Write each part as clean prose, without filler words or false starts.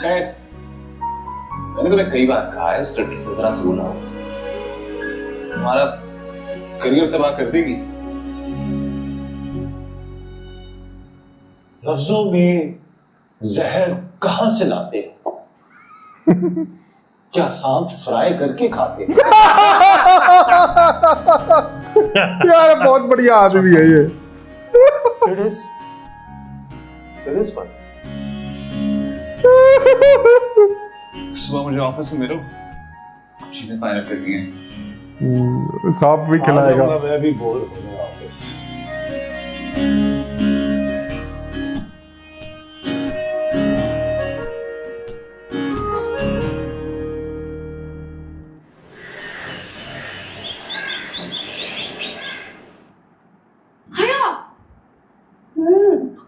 खैर, मैंने तुम्हें कई बार कहा है उस लड़की से जरा दूर ना हो, तुम्हारा करियर तबाह कर देगी। लफ्जों में जहर कहां से लाते हो? क्या सांप फ्राई करके खाते हैं? यार बहुत बढ़िया आदमी है ये। It is fun. सुबह मुझे ऑफिस में मिलो, चीजें फाइनल करनी है। सांप भी आ खिलाएगा। जाऊंगा, मैं भी बोर हो गया ऑफिस।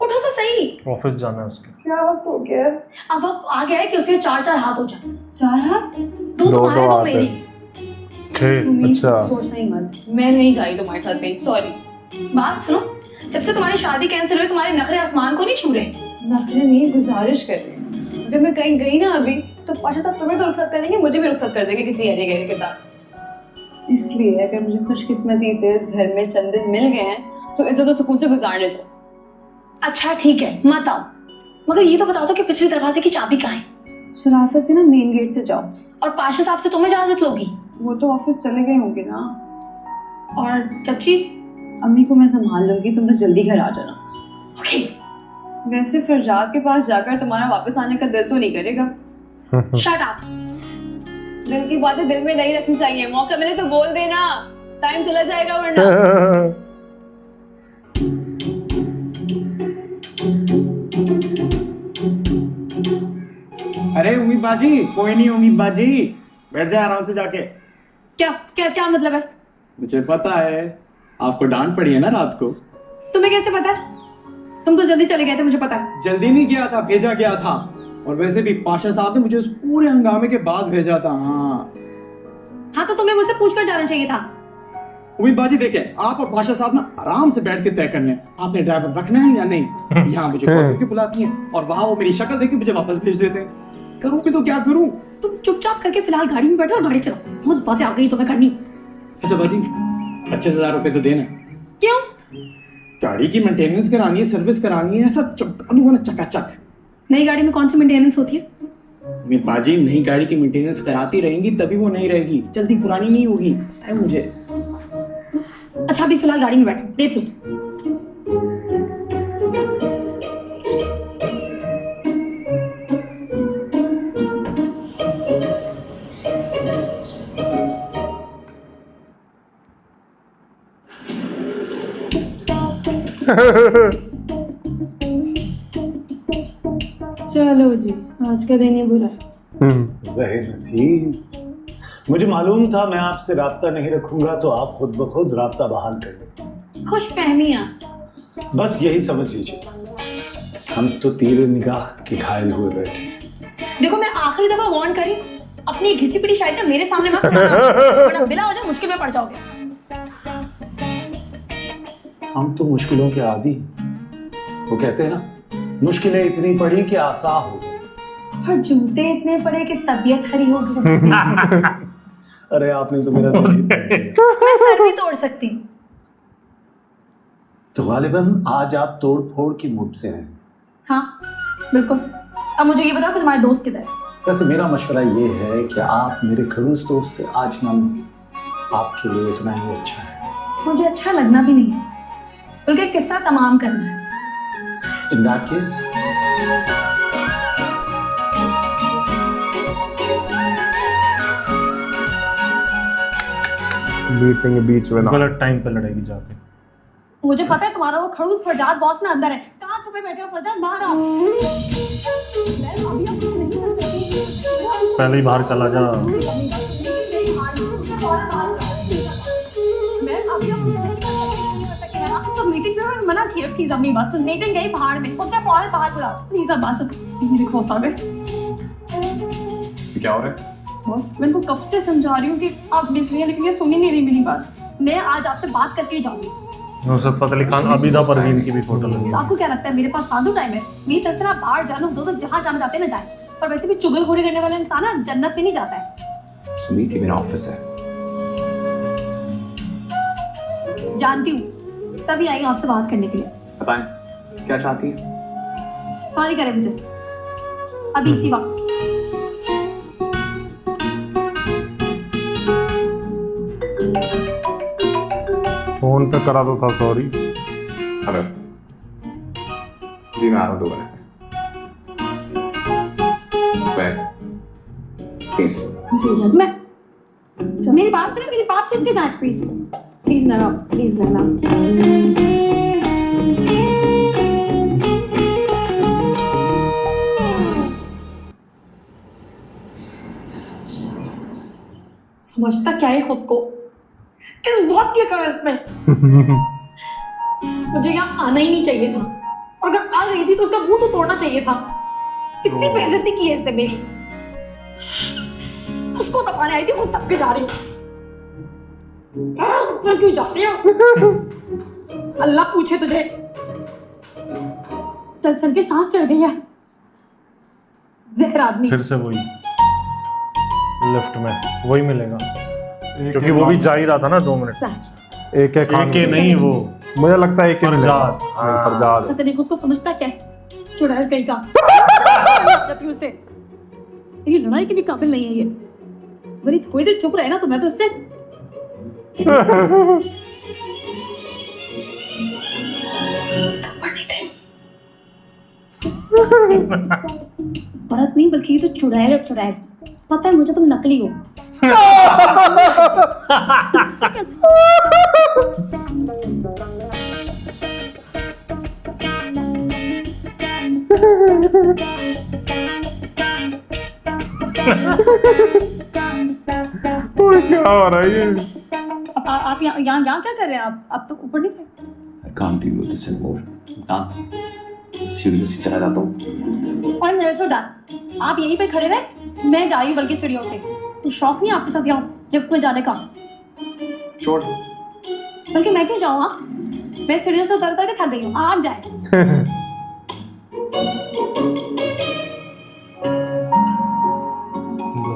उठो तो सही। ऑफिस जाना है उसके। क्या वक्त हो गया? अब वक्त आ गया है कि उसके 4-4 हाथ हो जाए। 4 हाथ? दो दो तुम्हारे, हाथ दो मेरे। छह। अच्छा। सोचना ही मत, मैं नहीं जा रही तुम्हारे साथ कहीं, सॉरी। बात सुनो, जब से तुम्हारी शादी कैंसिल हुई तुम्हारे नखरे आसमान को नहीं छू रहे। नखरे नहीं, गुजारिश कर रहे हैं। अगर मैं कहीं गई ना अभी तो पाशा साहब तुम्हें तो रुखसत करेंगे, मुझे भी रुखसत कर देंगे किसी अरे गहरे के साथ। इसलिए अगर मुझे खुशकिस्मती से इस घर में चंद दिन मिल गए हैं तो इज्जत और सुकून से गुजारने दो। अच्छा ठीक है, मत आओ, मगर ये तो बता दो कि पिछले दरवाजे की चाबी कहाँ है? शराफत से ना मेन गेट से जाओ। और पाशा साहब से तुम्हें इजाजत लोगी? वो तो ऑफिस चले गए होंगे ना। और चाची? अम्मी को मैं संभाल लूंगी, तुम बस जल्दी घर आ जाना। ओके। वैसे फरजाद के पास जाकर तुम्हारा वापस आने का दिल तो नहीं करेगा। Shut up. दिल की बातें दिल में नहीं रखनी चाहिए, मौका मिले तो बोल देना, टाइम चला जाएगा वरना। अरे उम्मीद बाजी, कोई नहीं उम्मीद बाजी, बैठ जाए आराम से जाके। क्या क्या क्या मतलब है? मुझे पता है आपको डांट पड़ी है ना रात को। तुम्हें कैसे पता? तुम तो जल्दी चले गए थे, मुझे पता है। जल्दी नहीं गया था, भेजा गया था। और वैसे भी पाशा साहब ने मुझे उस पूरे हंगामे के बाद भेजा था। हाँ तो तुम्हें मुझसे पूछकर जाना चाहिए था। उम्मीद बाजी देखिए, आप और पाशा साहब ना आराम से बैठ के तय कर लें आपने ड्राइवर रखना है या नहीं। यहाँ मुझे कॉल करके बुलाती हैं और वहाँ वो मेरी शक्ल देख के मुझे वापस भेज देते हैं। करूँ भी तो क्या करूँ? तुम चुपचाप करके फिलहाल गाड़ी में बैठो और गाड़ी चलाओ। बहुत बातें आ गई तुम्हें करनी। अच्छा बाजी, 25,000 रुपए तो देना। क्यों? गाड़ी की मेंटेनेंस करानी है, सर्विस करानी है, सब चमका दूंगा ना चकाचक। नई गाड़ी में कौन सी मेंटेनेंस होती है? मैं बाजी नई गाड़ी की मेंटेनेंस कराती रहेंगी तभी वो नहीं रहेगी, जल्दी पुरानी नहीं होगी। है मुझे। अच्छा अभी फिलहाल गाड़ी में बैठो, देख लो। चलो जी, आज का दिन ही बुरा है। ज़हीर नसीम, मुझे मालूम था मैं आपसे राब्ता नहीं रखूंगा तो आप खुद ब खुद राब्ता बहाल कर लेंगे। खुशफहमियां। बस यही समझ लीजिए, हम तो तीर निगाह के घायल हुए बैठे। देखो मैं आखिरी दफा वार्न करी, अपनी घिसी पिटी शायद ना मेरे सामने मत सुनाना, वरना बिला हो जाए मुश्किल में पड़ जाओगे। हम तो मुश्किलों के आदी हैं। वो कहते हैं ना, मुश्किलें इतनी पड़ी कि आसा हो गई। और जूते इतने पड़े कि तबीयत हरी हो गई। अरे आपने तो मेरा दिल जीत लिया। मैं सर भी तोड़ सकती हूँ। तो गालिबन आज आप तोड़ फोड़ की मूड से हैं। हाँ बिल्कुल। अब मुझे ये बताओ कि तुम्हारे दोस्त किधर है? वैसे मेरा मशवरा ये है कि आप मेरे खड़ूस दोस्त से आज ना मिलें, आपके लिए इतना ही अच्छा है। मुझे अच्छा लगना भी नहीं है, बल्कि किस्सा तमाम करना है। इन दैट केस मीटिंग के बीच में ना। गलत टाइम पे लड़ेगी जाके। मुझे पता है तुम्हारा वो खड़ूस फरजाद बॉस ना अंदर है। कहाँ छुपे बैठे हो फरजाद, बाहर आओ। पहले ही बाहर चला जा। मीटिंग में मैंने मना किया, प्लीज अपनी बात सुन। मीटिंग गई बाहर में, उसने फौरन बाहर बुलाओ। प्लीज अब बात सुन। मेरे खौस आ गए। क्या हो रहा है? बॉस मैं इनको कब से समझा रही हूँ कि आप बिजी हैं, लेकिन ये सुन ही नहीं रही मेरी बात। मैं आज आपसे बात करके ही जाऊंगी। नुसरत फतेह अली खान, अबीदा परवीन की भी फोटो लगी है। आपको क्या लगता है मेरे पास फालतू टाइम है? मेरी तरफ से आप बाहर जानो, दो जहाँ जाना चाहते हैं ना जाए। और वैसे भी चुगलखोरी करने वाला इंसान ना जन्नत में नहीं जाता है। सुमीत, ये मेरा ऑफिस है। जानती हूँ, तभी आई आपसे बात करने के लिए। बताएं, क्या चाहती है? सॉरी करे मुझे अभी इसी वक्त। फोन पे करा तो था सॉरी। हेलो जी, मैं आ रहा हूँ 2 मिनट में। प्लीज। जी रब मैं मेरी बात सुन के जाए प्लीज मैम, प्लीज मैम। समझता क्या है खुद को, किस बहुत किया करो इसमें। मुझे यहाँ आना ही नहीं चाहिए था, और अगर आ गई थी तो उसका मुंह तो तोड़ना चाहिए था। कितनी बेइज्जती की है इसने मेरी। उसको दबाने आई थी, खुद दब के जा रही हूँ। क्यों जाती हो? अल्लाह पूछे तुझे। चल चल के सांस चढ़ गई है। देख आदमी फिर से वही लिफ्ट में वही मिलेगा, क्योंकि वो भी जा ही रहा था ना 2 मिनट। एक एक एक ही नहीं, वो मुझे लगता है एक ही मिलेगा। फरजाद। नहीं, फरजाद। पता नहीं खुद को समझता क्या है, चुड़ैल कहीं का। जाती हूँ उससे। ये लड़ाई के भी काबिल नहीं है ये। मेरी थोड़ी देर चुप रहे ना तो मैं तो उससे औरत नहीं बल्कि ये तो चुड़ैल है, चुड़ैल। पता है मुझे तुम नकली हो। ओए, क्या हो रहा है ये? आप यहाँ क्या कर रहे हैं? आप तो ऊपर नहीं थे। I can't deal with this anymore. सीढ़ी से चला जाता हूँ। और मेरे से डर, आप यहीं पे खड़े रहे, मैं जा रही हूँ बल्कि सीढ़ियों से। तो शौक नहीं आपके साथ यहाँ लिफ्ट में जाने का? छोड़। बल्कि मैं क्यों जाऊँ? आप मैं सीढ़ियों से उतर के थक गई हूँ, आप जाए।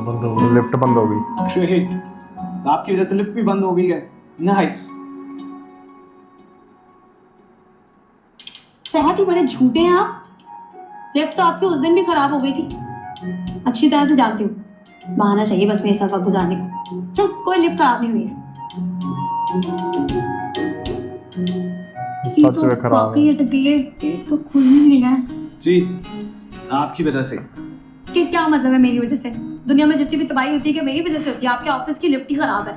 बंद हो गया। लिफ्ट बंद हो गई। Great. आपकी वजह से लिफ्ट भी बंद हो गई है। नाइस। बहुत ही बड़े झूठे हैं आप। लिफ्ट तो आपकी उस दिन भी खराब हो गई थी, अच्छी तरह से जानती हूँ। बहाना चाहिए बस मेरे साथ वक्त गुजारने का। कोई लिफ्ट खराब नहीं हुई है। सच में खराब है। ये तो खुल ही नहीं है। जी, आपकी वजह से। कि क्या मतलब है मेरी वजह से? दुनिया में जितनी भी तबाही होती है कि मेरी वजह से होती है? आपके ऑफिस की लिफ्ट ही खराब है।